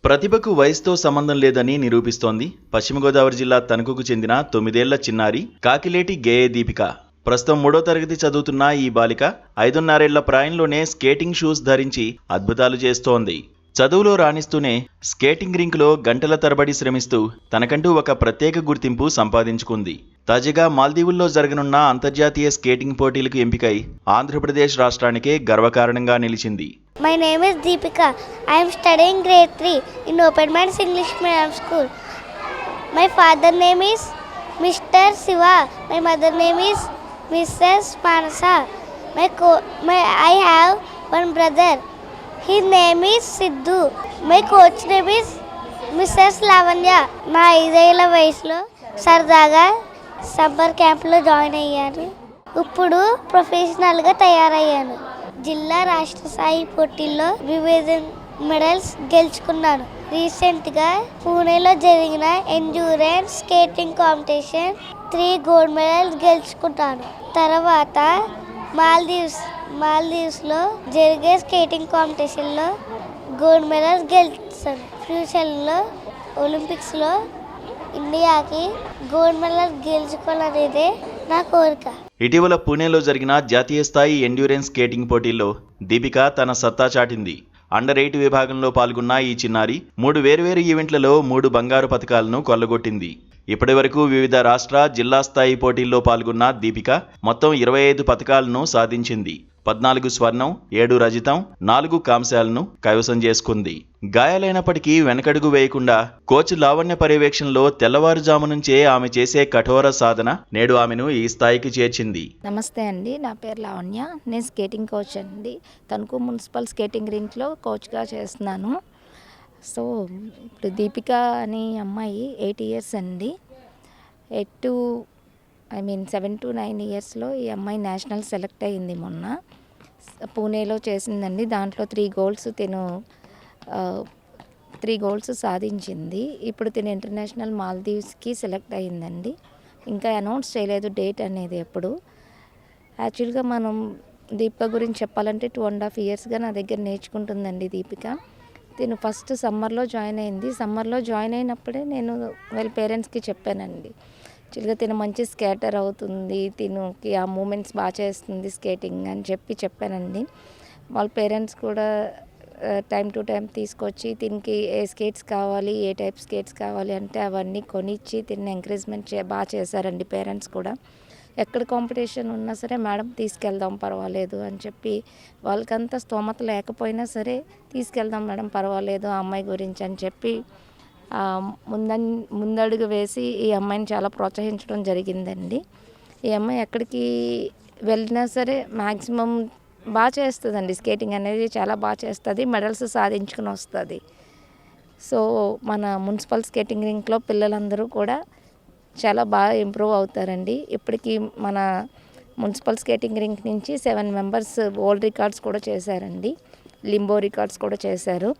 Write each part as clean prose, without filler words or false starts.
ప్రతిభకు వయసుతో సంబంధం లేదని నిరూపిస్తోంది పశ్చిమ గోదావరి జిల్లా తణుకుకు చెందిన 9 ఏళ్ల చిన్నారి కాకిలేటి గేయ దీపిక. ప్రస్తుతం 3వ తరగతి చదువుతున్న ఈ బాలిక 5.5 ఏళ్ల ప్రాయంలోనే స్కేటింగ్ షూస్ ధరించి అద్భుతాలు చేస్తోంది. చదువులో రాణిస్తూనే స్కేటింగ్ రింక్లో గంటల తరబడి శ్రమిస్తూ తనకంటూ ఒక ప్రత్యేక గుర్తింపు సంపాదించుకుంది. తాజాగా మాల్దీవుల్లో జరగనున్న అంతర్జాతీయ స్కేటింగ్ పోటీలకు ఎంపికై ఆంధ్రప్రదేశ్ రాష్ట్రానికే గర్వకారణంగా నిలిచింది. My name is Deepika. I am studying grade 3 in Open Minds English Medium School. My father name is Mr. Siva. My mother name is Mrs. Manasa. I have one brother. His name is Sidhu. My coach name is Mrs. Lavanya. నా 5 ఏళ్ల వయసులో సరదాగా summer క్యాంప్లో join అయ్యాను. ఇప్పుడు ప్రొఫెషనల్గా తయారయ్యాను. జిల్లా రాష్ట్ర స్థాయి పోటీల్లో వివిధ మెడల్స్ గెలుచుకున్నాను. రీసెంట్గా పూణేలో జరిగిన endurance skating competition 3 gold medals గెలుచుకున్నాను. తర్వాత మాల్దీవ్స్లో జరిగే స్కేటింగ్ కాంపిటీషన్లో గోల్డ్ మెడల్స్ గెలిచాను. ఫ్యూచర్లో ఒలింపిక్స్లో ఇండియాకి గోల్డ్ మెడల్ గెలుచుకోవాలనేదే నా కోరిక. ఇటీవల పూణేలో జరిగిన జాతీయ స్థాయి ఎండ్యూరెన్స్ స్కేటింగ్ పోటీల్లో దీపిక తన సత్తా చాటింది. అండర్-8 విభాగంలో పాల్గొన్న ఈ చిన్నారి 3 వేర్వేరు ఈవెంట్లలో 3 బంగారు పతకాలను కొల్లగొట్టింది. ఇప్పటి వరకు వివిధ రాష్ట్ర, జిల్లా స్థాయి పోటీల్లో పాల్గొన్న దీపిక మొత్తం 25 పతకాలను సాధించింది. 14 స్వర్ణం, 7 రజతం, 4 కాంస్యాలను కైవసం చేసుకుంది. గాయాలైనప్పటికీ వెనకడుగు వేయకుండా కోచ్ లావణ్య పర్యవేక్షణలో తెల్లవారుజాము నుంచే ఆమె చేసే కఠోర సాధన నేడు ఆమెను ఈ స్థాయికి చేర్చింది. నమస్తే అండి, నా పేరు లావణ్య. నేను స్కేటింగ్ కోచ్ అండి. తణుకు మున్సిపల్ స్కేటింగ్ రింక్లో కోచ్గా చేస్తున్నాను. సో ఇప్పుడు దీపిక అనే అమ్మాయి 8 ఇయర్స్ అండి. 7 to 9 ఇయర్స్లో ఈ అమ్మాయి నేషనల్ సెలెక్ట్ అయ్యింది. మొన్న పూణేలో చేసిందండి. దాంట్లో 3 గోల్డ్స్ సాధించింది. ఇప్పుడు తిను ఇంటర్నేషనల్ మాల్దీవ్స్కి సెలెక్ట్ అయ్యిందండి. ఇంకా అనౌన్స్ చేయలేదు డేట్ అనేది ఎప్పుడు. యాక్చువల్గా మనం దీపిక గురించి చెప్పాలంటే 2.5 ఇయర్స్గా నా దగ్గర నేర్చుకుంటుందండి దీపిక. తిను ఫస్ట్ సమ్మర్లో జాయిన్ అయింది. సమ్మర్లో జాయిన్ అయినప్పుడే నేను వాళ్ళ పేరెంట్స్కి చెప్పానండి, యాక్చువల్గా తిను మంచి స్కేటర్ అవుతుంది, తినుకి ఆ మూమెంట్స్ బాగా చేస్తుంది స్కేటింగ్ అని చెప్పానండి. వాళ్ళ పేరెంట్స్ కూడా టైం టు టైం తీసుకొచ్చి తినికి ఏ స్కేట్స్ కావాలి, ఏ టైప్ స్కేట్స్ కావాలి అంటే అవన్నీ కొనిచ్చి తిని ఎంకరేజ్మెంట్ బాగా చేశారండి. పేరెంట్స్ కూడా ఎక్కడ కాంపిటీషన్ ఉన్నా సరే మేడం తీసుకెళ్దాం పర్వాలేదు అని చెప్పి, వాళ్ళకంతా స్తోమత లేకపోయినా సరే తీసుకెళ్దాం మేడం పర్వాలేదు ఆ అమ్మాయి గురించి అని చెప్పి ముందడుగు వేసి ఈ అమ్మాయిని చాలా ప్రోత్సహించడం జరిగిందండి. ఈ అమ్మాయి ఎక్కడికి వెళ్ళినా సరే మ్యాక్సిమం బాగా చేస్తుందండి. స్కేటింగ్ అనేది చాలా బాగా చేస్తుంది, మెడల్స్ సాధించుకుని వస్తుంది. సో మన మున్సిపల్ స్కేటింగ్ రింక్లో పిల్లలందరూ కూడా చాలా బాగా ఇంప్రూవ్ అవుతారండి. ఇప్పటికీ మన మున్సిపల్ స్కేటింగ్ రింక్ నుంచి 7 మెంబర్స్ వరల్డ్ రికార్డ్స్ కూడా చేశారండి, లింబో రికార్డ్స్ కూడా చేశారు.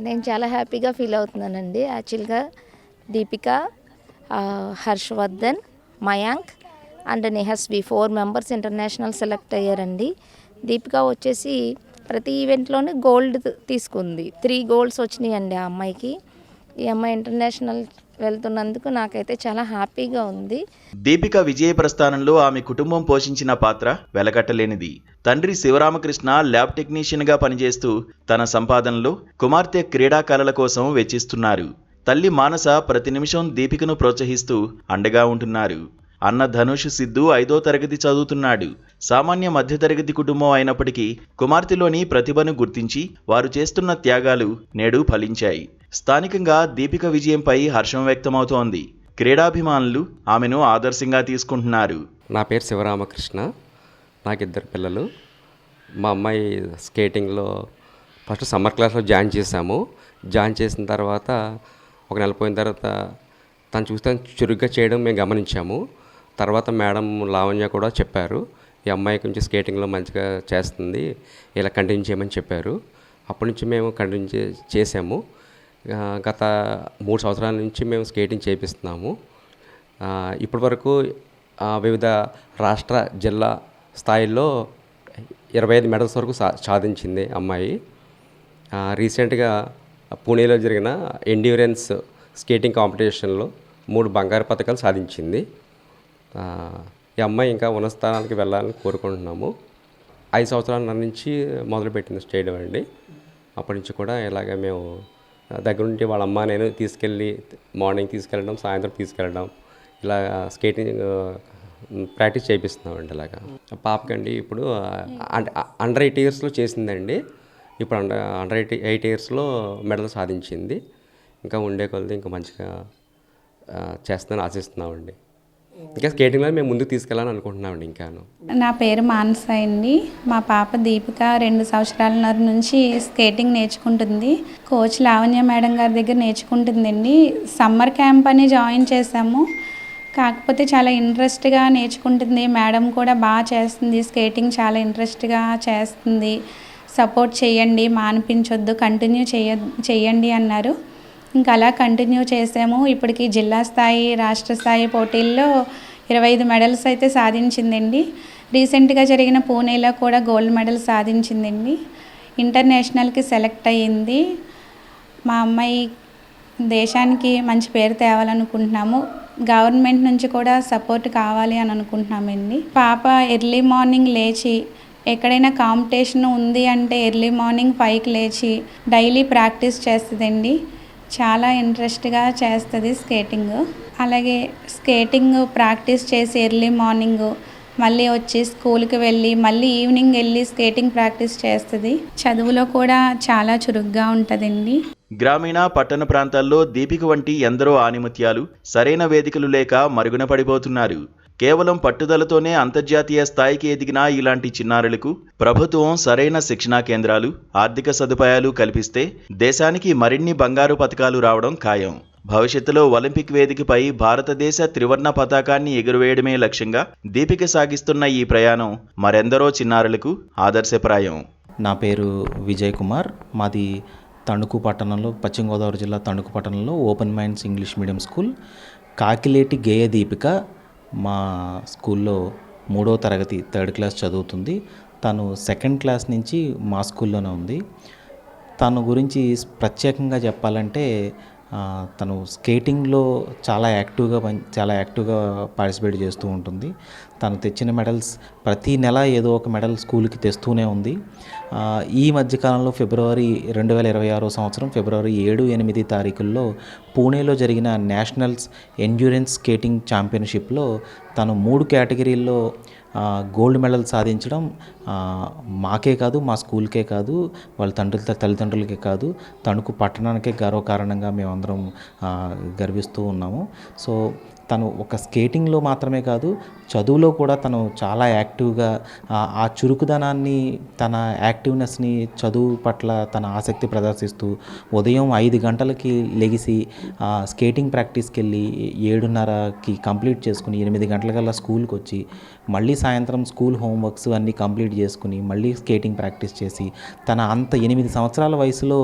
నేను చాలా హ్యాపీగా ఫీల్ అవుతున్నానండి. యాక్చువల్గా Deepika, Harshavardhan, Mayank and Nehaswi 4 members international select అయ్యారండి. దీపిక వచ్చేసి ప్రతి ఈవెంట్లోనే గోల్డ్ తీసుకుంది. 3 గోల్డ్స్ వచ్చినాయండి ఆ అమ్మాయికి. ఈ అమ్మాయి ఇంటర్నేషనల్ వెళ్తున్నందుకు నాకైతే చాలా హ్యాపీగా ఉంది. దీపిక విజయ ప్రస్థానంలో ఆమె కుటుంబం పోషించిన పాత్ర వెలకట్టలేనిది. తండ్రి శివరామకృష్ణ ల్యాబ్ టెక్నీషియన్గా పనిచేస్తూ తన సంపాదనలో కుమార్తె క్రీడాకళల కోసం వెచ్చిస్తున్నారు. తల్లి మానస ప్రతి నిమిషం దీపికను ప్రోత్సహిస్తూ అండగా ఉంటున్నారు. అన్న ధనుష్ సిద్ధు 5వ తరగతి చదువుతున్నాడు. సామాన్య మధ్యతరగతి కుటుంబం అయినప్పటికీ కుమార్తెలోని ప్రతిభను గుర్తించి వారు చేస్తున్న త్యాగాలు నేడు ఫలించాయి. స్థానికంగా దీపిక విజయంపై హర్షం వ్యక్తమవుతోంది. క్రీడాభిమానులు ఆమెను ఆదర్శంగా తీసుకుంటున్నారు. నా పేరు శివరామకృష్ణ. నాకు 2 పిల్లలు. మా అమ్మాయి స్కేటింగ్లో ఫస్ట్ సమ్మర్ క్లాస్లో జాయిన్ చేశాము. జాయిన్ చేసిన తర్వాత ఒక నెల పోయిన తర్వాత తను చూస్తే చురుగ్గా చేయడం మేము గమనించాము. తర్వాత మేడం లావణ్య కూడా చెప్పారు, ఈ అమ్మాయి కొంచెం స్కేటింగ్లో మంచిగా చేస్తుంది, ఇలా కంటిన్యూ చేయమని చెప్పారు. అప్పటి నుంచి మేము కంటిన్యూ చేసాము. గత 3 సంవత్సరాల నుంచి మేము స్కేటింగ్ చేపిస్తున్నాము. ఇప్పటి వరకు వివిధ రాష్ట్ర, జిల్లా స్థాయిల్లో 25 మెడల్స్ వరకు సాధించింది అమ్మాయి. రీసెంట్గా పూణేలో జరిగిన ఎండ్యూరెన్స్ స్కేటింగ్ కాంపిటీషన్లో 3 బంగారు పతకాలు సాధించింది. ఈ అమ్మాయి ఇంకా ఉన్నత స్థానానికి వెళ్ళాలని కోరుకుంటున్నాము. 5 సంవత్సరాల నుంచి మొదలుపెట్టింది స్టేడియం అండి. అప్పటి నుంచి కూడా ఇలాగ మేము దగ్గర నుండి వాళ్ళ అమ్మ నేను తీసుకెళ్ళి మార్నింగ్ తీసుకెళ్ళడం, సాయంత్రం తీసుకెళ్ళడం, ఇలా స్కేటింగ్ ప్రాక్టీస్ చేయిస్తున్నామండి. ఇలాగా పాపకండి ఇప్పుడు అండర్ 8 ఇయర్స్లో చేసిందండి. ఇప్పుడు అండర్ 8 ఇయర్స్లో మెడల్ సాధించింది. ఇంకా ఉండే కొలది ఇంకా మంచిగా చేస్తుందని ఆశిస్తున్నామండి. ఇంకా స్కేటింగ్లో మేము ముందుకు తీసుకెళ్ళాలని అనుకుంటున్నామండి. ఇంకాను నా పేరు మానస అండి. మా పాప దీపిక 2 సంవత్సరాలన్నర నుంచి స్కేటింగ్ నేర్చుకుంటుంది. కోచ్ లావణ్య మేడం గారి దగ్గర నేర్చుకుంటుందండి. సమ్మర్ క్యాంప్ అని జాయిన్ చేశాము. కాకపోతే చాలా ఇంట్రెస్ట్గా నేర్చుకుంటుంది. మేడం కూడా బాగా చేస్తుంది. స్కేటింగ్ చాలా ఇంట్రెస్ట్గా చేస్తుంది. సపోర్ట్ చేయండి, మానిపించొద్దు, కంటిన్యూ చేయండి అన్నారు. ఇంకా అలా కంటిన్యూ చేసాము. ఇప్పటికి జిల్లా స్థాయి, రాష్ట్ర స్థాయి పోటీల్లో 25 మెడల్స్ అయితే సాధించిందండి. రీసెంట్గా జరిగిన పూణేలో కూడా గోల్డ్ మెడల్ సాధించిందండి. ఇంటర్నేషనల్కి సెలెక్ట్ అయ్యింది. మా అమ్మాయి దేశానికి మంచి పేరు తేవాలనుకుంటున్నాము. గవర్నమెంట్ నుంచి కూడా సపోర్ట్ కావాలి అని అనుకుంటున్నామండి. పాప ఎర్లీ మార్నింగ్ లేచి ఎక్కడైనా కాంపిటీషన్ ఉంది అంటే ఎర్లీ మార్నింగ్ 5కి లేచి డైలీ ప్రాక్టీస్ చేస్తుందండి. చాలా ఇంట్రెస్ట్గా చేస్తుంది స్కేటింగ్. అలాగే స్కేటింగ్ ప్రాక్టీస్ చేసి ఎర్లీ మార్నింగ్ మళ్ళీ వచ్చి స్కూల్కి వెళ్ళి మళ్ళీ ఈవినింగ్ వెళ్ళి స్కేటింగ్ ప్రాక్టీస్ చేస్తుంది. చదువులో కూడా చాలా చురుగ్గా ఉంటుందండి. గ్రామీణ పట్టణ ప్రాంతాల్లో దీపిక వంటి ఎందరో ఆణిముత్యాలు సరైన వేదికలు లేక మరుగున పడిపోతున్నారు. కేవలం పట్టుదలతోనే అంతర్జాతీయ స్థాయికి ఎదిగిన ఇలాంటి చిన్నారులకు ప్రభుత్వం సరైన శిక్షణా కేంద్రాలు, ఆర్థిక సదుపాయాలు కల్పిస్తే దేశానికి మరిన్ని బంగారు పతకాలు రావడం ఖాయం. భవిష్యత్తులో ఒలింపిక్ వేదికపై భారతదేశ త్రివర్ణ పతాకాన్ని ఎగురవేయడమే లక్ష్యంగా దీపిక సాగిస్తున్న ఈ ప్రయాణం మరెందరో చిన్నారులకు ఆదర్శప్రాయం. నా పేరు విజయ్ కుమార్. మాది తణుకు పట్టణంలో, పశ్చిమ గోదావరి జిల్లా తణుకు పట్టణంలో open minds English medium school. Kakileti గేయ దీపిక మా స్కూల్లో 3వ తరగతి 3rd క్లాస్ చదువుతుంది. తను 2nd క్లాస్ నుంచి మా స్కూల్లోనే ఉంది. తను గురించి ప్రత్యేకంగా చెప్పాలంటే తను స్కేటింగ్లో చాలా యాక్టివ్గా పార్టిసిపేట్ చేస్తూ ఉంటుంది. తను తెచ్చిన మెడల్స్ ప్రతి నెల ఏదో ఒక మెడల్ స్కూల్కి తెస్తూనే ఉంది. ఈ మధ్యకాలంలో 2026 సంవత్సరం ఫిబ్రవరి 7, 8 తారీఖుల్లో పూణేలో జరిగిన నేషనల్స్ ఎండ్యూరెన్స్ స్కేటింగ్ ఛాంపియన్షిప్లో తను 3 కేటగిరీల్లో గోల్డ్ మెడల్ సాధించడం మాకే కాదు, మా స్కూల్కే కాదు, వాళ్ళ తల్లిదండ్రులకే కాదు, తణుకు పట్టణానికే గర్వకారణంగా మేమందరం గర్విస్తూ ఉన్నాము. సో తను ఒక స్కేటింగ్లో మాత్రమే కాదు, చదువులో కూడా తను చాలా యాక్టివ్గా ఆ చురుకుదనాన్ని, తన యాక్టివ్నెస్ని, చదువు పట్ల తన ఆసక్తి ప్రదర్శిస్తూ ఉదయం 5 గంటలకి లెగిసి స్కేటింగ్ ప్రాక్టీస్కి వెళ్ళి 7:30కి కంప్లీట్ చేసుకుని 8 గంటలకల్లా స్కూల్కి వచ్చి మళ్ళీ సాయంత్రం స్కూల్ హోంవర్క్స్ అన్నీ కంప్లీట్ చేసుకుని మళ్ళీ స్కేటింగ్ ప్రాక్టీస్ చేసి తన అంత 8 సంవత్సరాల వయసులో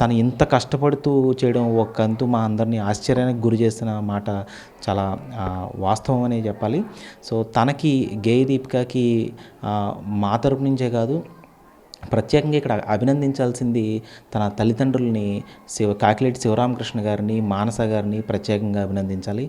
తను ఇంత కష్టపడుతూ చేయడం ఒకంతు మా అందరినీ ఆశ్చర్యానికి గురి చేసిన మాట చాలా వాస్తవం అనే చెప్పాలి. సో తనకి గేయ దీపికకి మా తరపు నుంచే కాదు, ప్రత్యేకంగా ఇక్కడ అభినందించాల్సింది తన తల్లిదండ్రుల్ని కాకిలేటి శివరామకృష్ణ గారిని, మానస గారిని ప్రత్యేకంగా అభినందించాలి.